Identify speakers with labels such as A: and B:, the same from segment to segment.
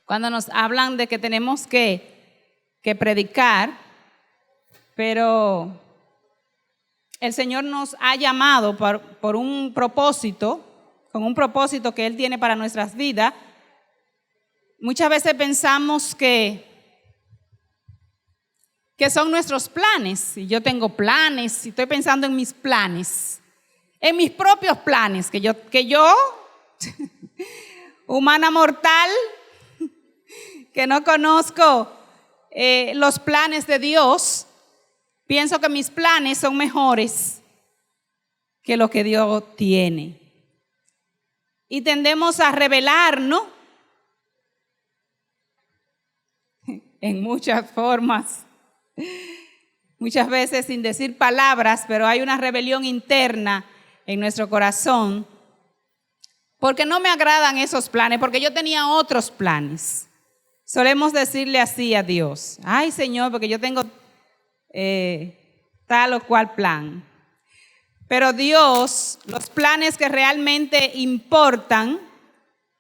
A: cuando nos hablan de que tenemos que predicar, pero el Señor nos ha llamado por un propósito, con un propósito que Él tiene para nuestras vidas. Muchas veces pensamos que son nuestros planes, y yo tengo planes, y estoy pensando en mis planes, en mis propios planes, que yo humana mortal, que no conozco los planes de Dios, pienso que mis planes son mejores que lo que Dios tiene. Y tendemos a rebelarnos en muchas formas, muchas veces sin decir palabras, pero hay una rebelión interna en nuestro corazón, porque no me agradan esos planes, porque yo tenía otros planes. Solemos decirle así a Dios: ay, Señor, porque yo tengo tal o cual plan. Pero Dios, los planes que realmente importan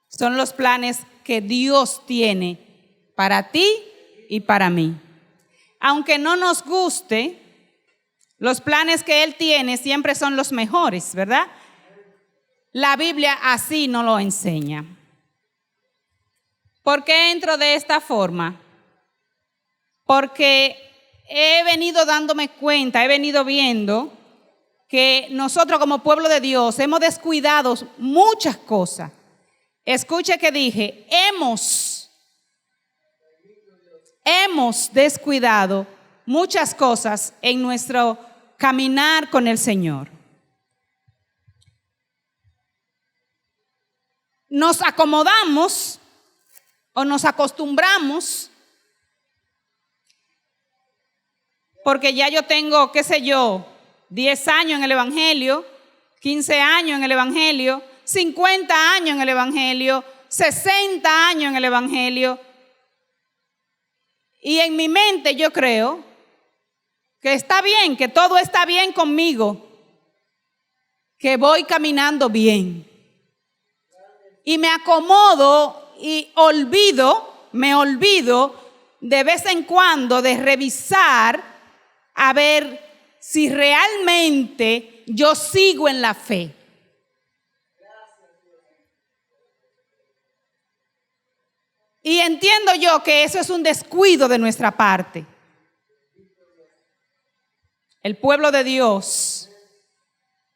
A: son los planes que Dios tiene para ti y para mí. Aunque no nos guste, los planes que Él tiene siempre son los mejores, ¿verdad? La Biblia así nos lo enseña. ¿Por qué entro de esta forma? Porque he venido dándome cuenta, he venido viendo que nosotros como pueblo de Dios hemos descuidado muchas cosas. Escuche que dije, hemos descuidado muchas cosas en nuestro caminar con el Señor. Nos acomodamos o nos acostumbramos, porque ya yo tengo, 10 años en el Evangelio, 15 años en el Evangelio, 50 años en el Evangelio, 60 años en el Evangelio. Y en mi mente yo creo que está bien, que todo está bien conmigo, que voy caminando bien. Y me acomodo y me olvido de vez en cuando de revisar a ver si realmente yo sigo en la fe. Y entiendo yo que eso es un descuido de nuestra parte. El pueblo de Dios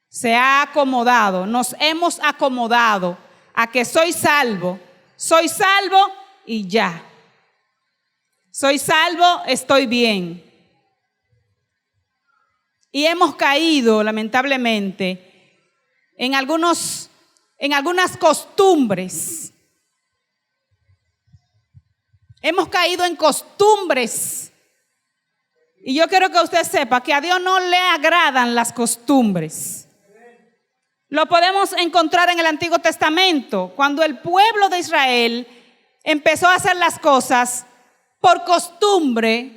A: se ha acomodado, nos hemos acomodado a que soy salvo y ya. Soy salvo, estoy bien. Y hemos caído, lamentablemente, en algunas costumbres. Hemos caído en costumbres. Y yo quiero que usted sepa que a Dios no le agradan las costumbres. Lo podemos encontrar en el Antiguo Testamento, cuando el pueblo de Israel empezó a hacer las cosas por costumbre,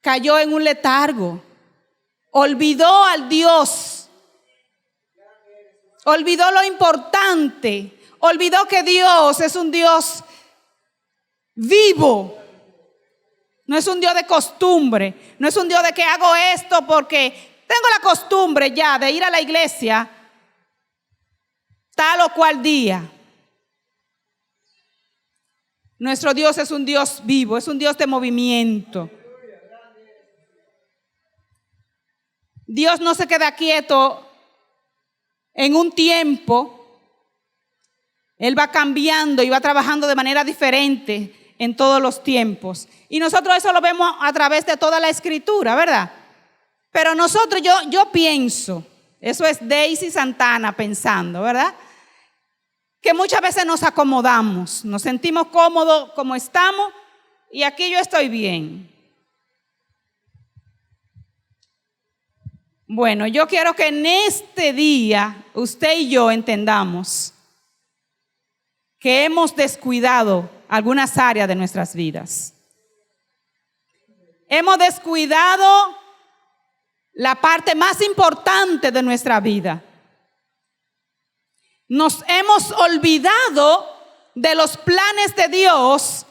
A: cayó en un letargo, olvidó al Dios, olvidó lo importante, olvidó que Dios es un Dios vivo, no es un Dios de costumbre, no es un Dios de que hago esto porque tengo la costumbre ya de ir a la iglesia tal o cual día. Nuestro Dios es un Dios vivo, es un Dios de movimiento. Dios no se queda quieto en un tiempo. Él va cambiando y va trabajando de manera diferente en todos los tiempos. Y nosotros eso lo vemos a través de toda la Escritura, ¿verdad? Pero nosotros, yo pienso, eso es Daisy Santana pensando, ¿verdad? Que muchas veces nos acomodamos, nos sentimos cómodos como estamos y aquí yo estoy bien. Bueno, yo quiero que en este día usted y yo entendamos que hemos descuidado algunas áreas de nuestras vidas. Hemos descuidado la parte más importante de nuestra vida. Nos hemos olvidado de los planes de Dios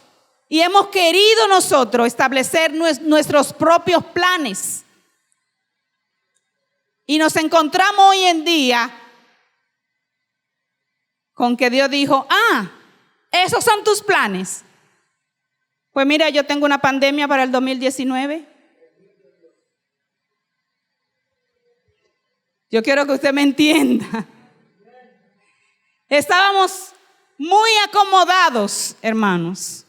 A: y hemos querido nosotros establecer nuestros propios planes. Y nos encontramos hoy en día con que Dios dijo, esos son tus planes. Pues mira, yo tengo una pandemia para el 2019. Yo quiero que usted me entienda. Estábamos muy acomodados, hermanos,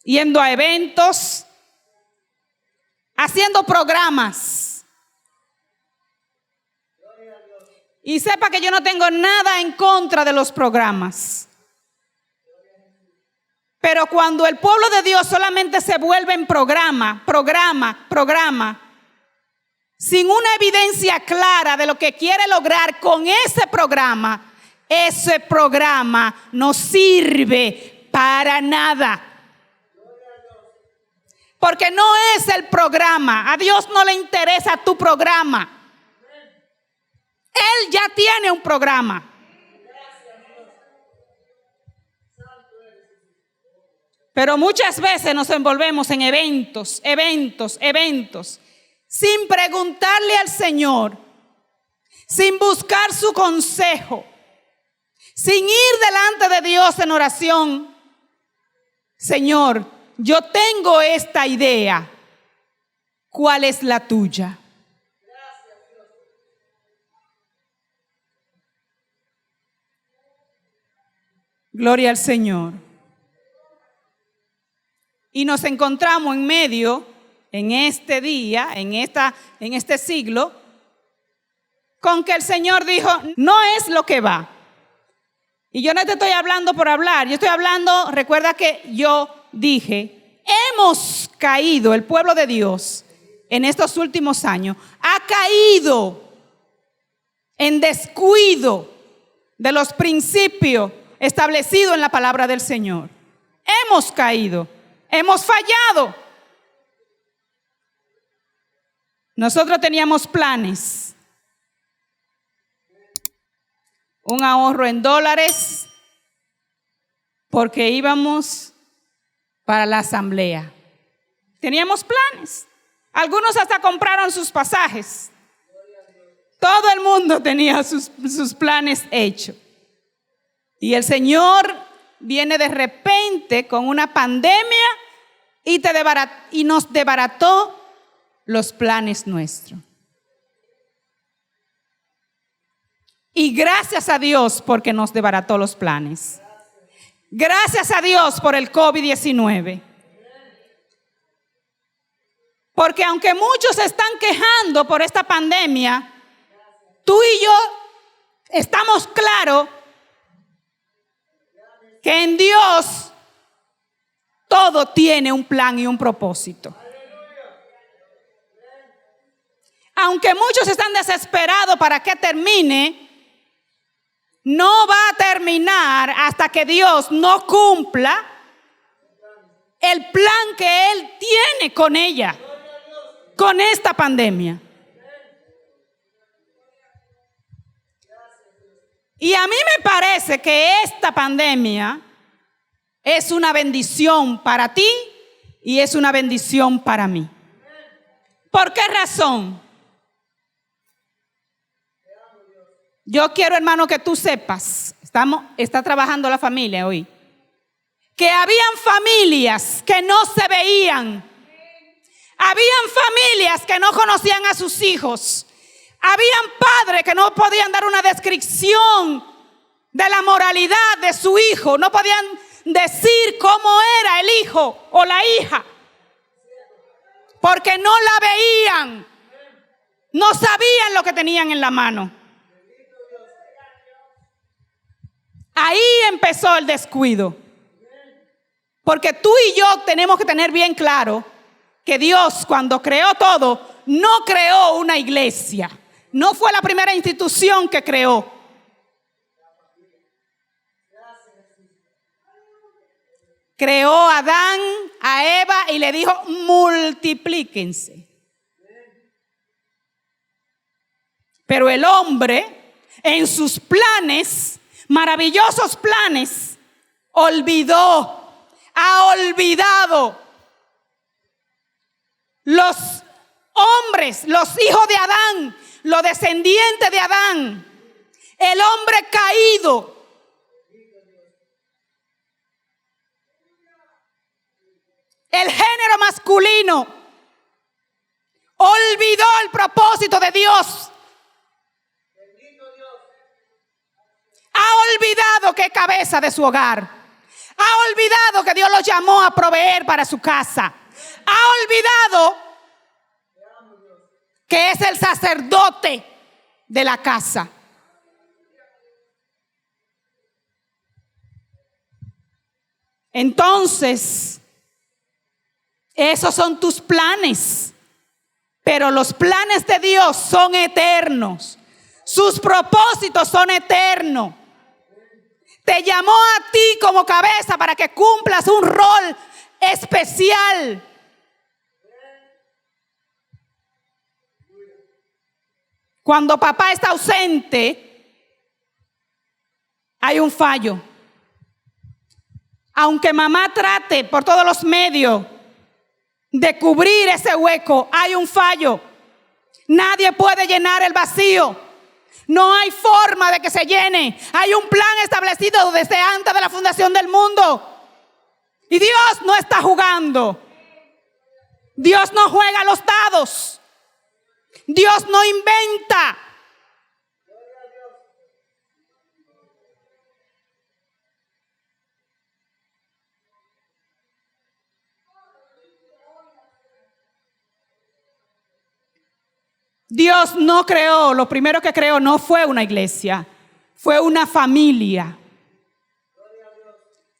A: yendo a eventos, haciendo programas. Y sepa que yo no tengo nada en contra de los programas. Pero cuando el pueblo de Dios solamente se vuelve en programa, sin una evidencia clara de lo que quiere lograr con ese programa no sirve para nada. Porque no es el programa. A Dios no le interesa tu programa. Él ya tiene un programa. Pero muchas veces nos envolvemos en eventos, sin preguntarle al Señor, sin buscar su consejo, sin ir delante de Dios en oración. Señor, yo tengo esta idea. ¿Cuál es la tuya? Gloria al Señor. Y nos encontramos en medio, en este día, en este siglo, con que el Señor dijo, no es lo que va. Y yo no te estoy hablando por hablar, yo estoy hablando, recuerda que yo dije, hemos caído, el pueblo de Dios, en estos últimos años, ha caído en descuido de los principios establecidos en la palabra del Señor. Hemos caído, hemos fallado. Nosotros teníamos planes, un ahorro en dólares, porque íbamos para la asamblea. Teníamos planes. Algunos hasta compraron sus pasajes. Todo el mundo tenía sus planes hechos. Y el Señor viene de repente con una pandemia y nos desbarató los planes nuestros. Y gracias a Dios porque nos desbarató los planes. Gracias a Dios por el COVID-19. Porque aunque muchos se están quejando por esta pandemia, tú y yo estamos claros que en Dios todo tiene un plan y un propósito. Aunque muchos están desesperados para que termine, no va a terminar hasta que Dios no cumpla el plan que Él tiene con ella, con esta pandemia. Y a mí me parece que esta pandemia es una bendición para ti y es una bendición para mí. ¿Por qué razón? Yo quiero, hermano, que tú sepas, está trabajando la familia hoy, que habían familias que no se veían, habían familias que no conocían a sus hijos, habían padres que no podían dar una descripción de la moralidad de su hijo, no podían decir cómo era el hijo o la hija, porque no la veían, no sabían lo que tenían en la mano. Ahí empezó el descuido. Porque tú y yo tenemos que tener bien claro que Dios, cuando creó todo, no creó una iglesia. No fue la primera institución que creó. Creó a Adán, a Eva y le dijo, multiplíquense. Pero el hombre, en sus planes, maravillosos planes, ha olvidado los hombres, los hijos de Adán, los descendientes de Adán, el hombre caído. El género masculino olvidó el propósito de Dios. Ha olvidado que es cabeza de su hogar. Ha olvidado que Dios lo llamó a proveer para su casa. Ha olvidado que es el sacerdote de la casa. Entonces, esos son tus planes. Pero los planes de Dios son eternos. Sus propósitos son eternos. Te llamó a ti como cabeza para que cumplas un rol especial. Cuando papá está ausente, hay un fallo. Aunque mamá trate por todos los medios de cubrir ese hueco, hay un fallo. Nadie puede llenar el vacío. No hay forma de que se llene. Hay un plan establecido desde antes de la fundación del mundo. Y Dios no está jugando. Dios no juega los dados. Dios no inventa. Dios no creó, lo primero que creó no fue una iglesia, fue una familia.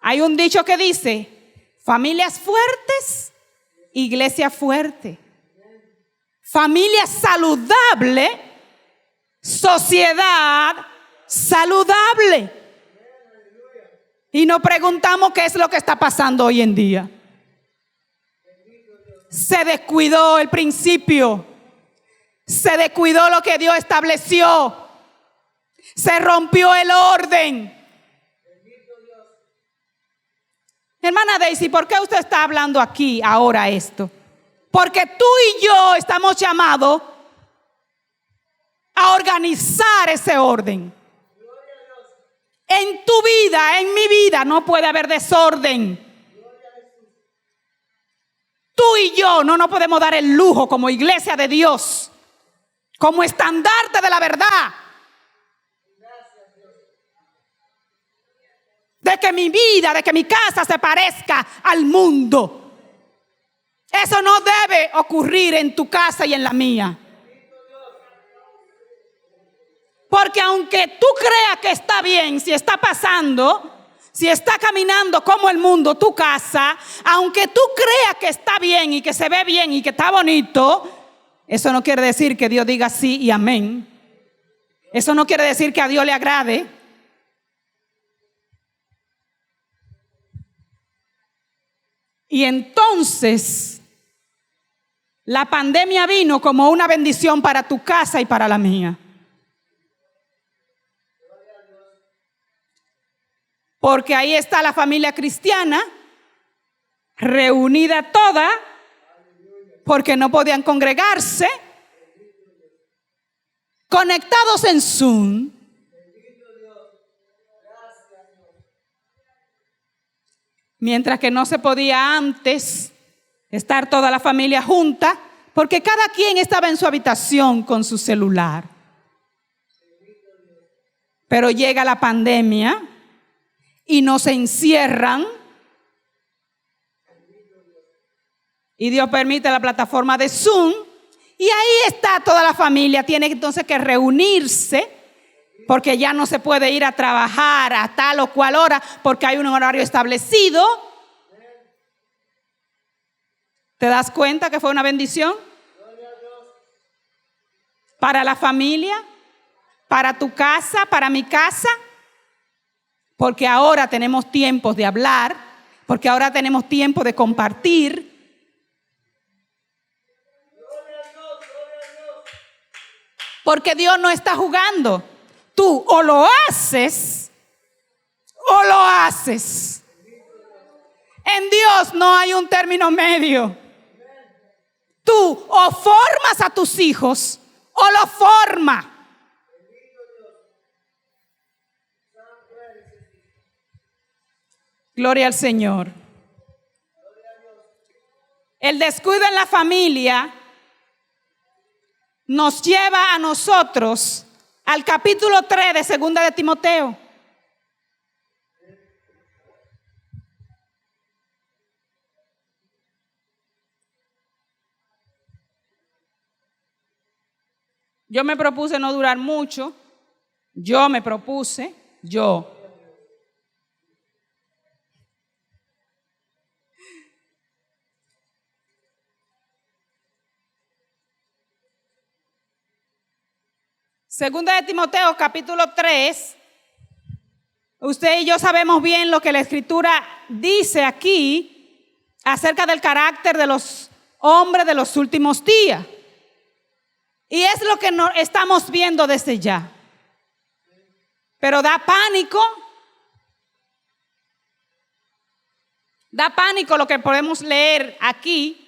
A: Hay un dicho que dice, familias fuertes, iglesia fuerte. Familia saludable, sociedad saludable. Y nos preguntamos qué es lo que está pasando hoy en día. Se descuidó el principio. Se descuidó lo que Dios estableció. Se rompió el orden. Hermana Daisy, ¿por qué usted está hablando aquí ahora esto? Porque tú y yo estamos llamados a organizar ese orden. En tu vida, en mi vida, no puede haber desorden. Tú y yo no nos podemos dar el lujo como iglesia de Dios, como estandarte de la verdad, de que mi vida, de que mi casa se parezca al mundo. Eso no debe ocurrir en tu casa y en la mía. Porque aunque tú creas que está bien, si está pasando, si está caminando como el mundo, tu casa, aunque tú creas que está bien y que se ve bien y que está bonito, eso no quiere decir que Dios diga sí y amén. Eso no quiere decir que a Dios le agrade. Y entonces, la pandemia vino como una bendición para tu casa y para la mía. Porque ahí está la familia cristiana, reunida toda, porque no podían congregarse, conectados en Zoom. Mientras que no se podía antes estar toda la familia junta, porque cada quien estaba en su habitación con su celular. Pero llega la pandemia y nos encierran. Y Dios permite la plataforma de Zoom. Y ahí está toda la familia. Tiene entonces que reunirse, porque ya no se puede ir a trabajar a tal o cual hora, porque hay un horario establecido. ¿Te das cuenta que fue una bendición? Para la familia, para tu casa, para mi casa. Porque ahora tenemos tiempos de hablar, porque ahora tenemos tiempo de compartir. Porque Dios no está jugando. Tú o lo haces o lo haces. En Dios no hay un término medio. Tú o formas a tus hijos o lo forma. Gloria al Señor. El descuido en la familia nos lleva a nosotros al capítulo 3 de Segunda de Timoteo. Yo me propuse no durar mucho. Segunda de Timoteo, capítulo 3. Usted y yo sabemos bien lo que la Escritura dice aquí acerca del carácter de los hombres de los últimos días. Y es lo que estamos viendo desde ya. Pero da pánico. Da pánico lo que podemos leer aquí.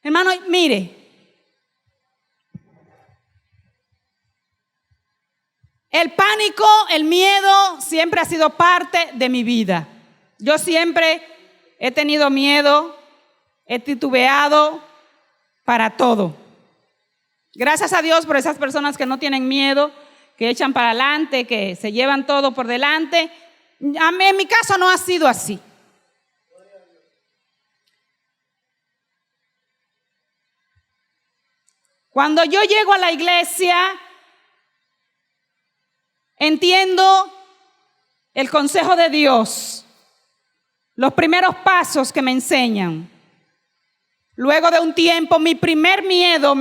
A: Hermano, mire. El pánico, el miedo siempre ha sido parte de mi vida. Yo siempre he tenido miedo, he titubeado para todo. Gracias a Dios por esas personas que no tienen miedo, que echan para adelante, que se llevan todo por delante. En mi caso no ha sido así. Cuando yo llego a la iglesia, entiendo el consejo de Dios, los primeros pasos que me enseñan. Luego de un tiempo, me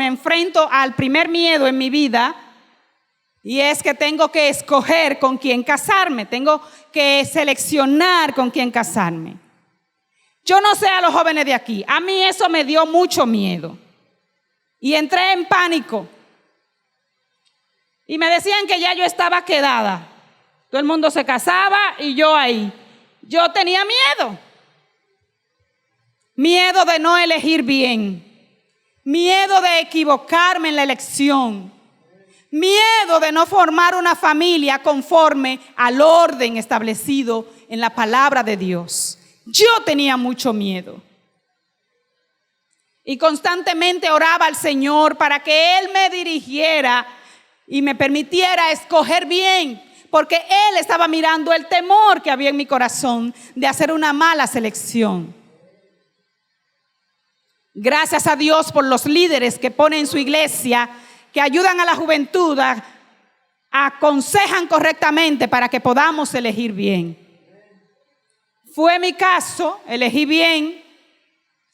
A: enfrento al primer miedo en mi vida, y es que tengo que escoger con quién casarme, tengo que seleccionar con quién casarme. Yo no sé a los jóvenes de aquí, a mí eso me dio mucho miedo y entré en pánico. Y me decían que ya yo estaba quedada. Todo el mundo se casaba y yo ahí. Yo tenía miedo. Miedo de no elegir bien. Miedo de equivocarme en la elección. Miedo de no formar una familia conforme al orden establecido en la palabra de Dios. Yo tenía mucho miedo. Y constantemente oraba al Señor para que Él me dirigiera y me permitiera escoger bien, porque Él estaba mirando el temor que había en mi corazón de hacer una mala selección. Gracias a Dios por los líderes que pone en su iglesia, que ayudan a la juventud, aconsejan correctamente para que podamos elegir bien. Fue mi caso, elegí bien,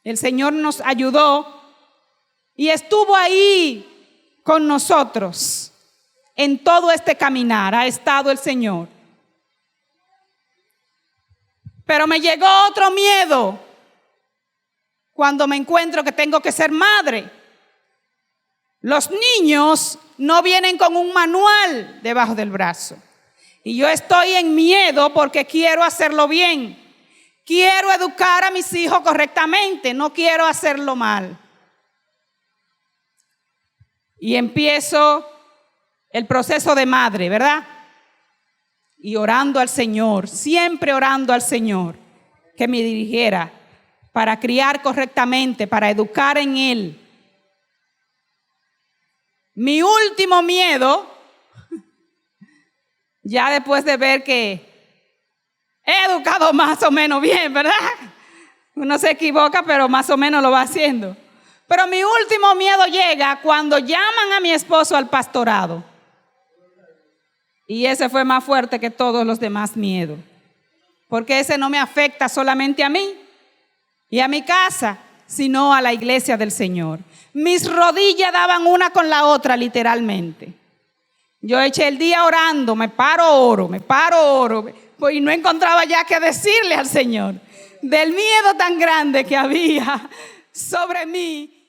A: el Señor nos ayudó y estuvo ahí con nosotros. En todo este caminar ha estado el Señor. Pero me llegó otro miedo cuando me encuentro que tengo que ser madre. Los niños no vienen con un manual debajo del brazo. Y yo estoy en miedo porque quiero hacerlo bien. Quiero educar a mis hijos correctamente, no quiero hacerlo mal. Y empiezo el proceso de madre, ¿verdad? Y orando al Señor, siempre orando al Señor, que me dirigiera para criar correctamente, para educar en Él. Mi último miedo, ya después de ver que he educado más o menos bien, ¿verdad? Uno se equivoca, pero más o menos lo va haciendo. Pero mi último miedo llega cuando llaman a mi esposo al pastorado. Y ese fue más fuerte que todos los demás miedos. Porque ese no me afecta solamente a mí y a mi casa, sino a la iglesia del Señor. Mis rodillas daban una con la otra, literalmente. Yo eché el día orando, me paro, oro, y no encontraba ya qué decirle al Señor del miedo tan grande que había sobre mí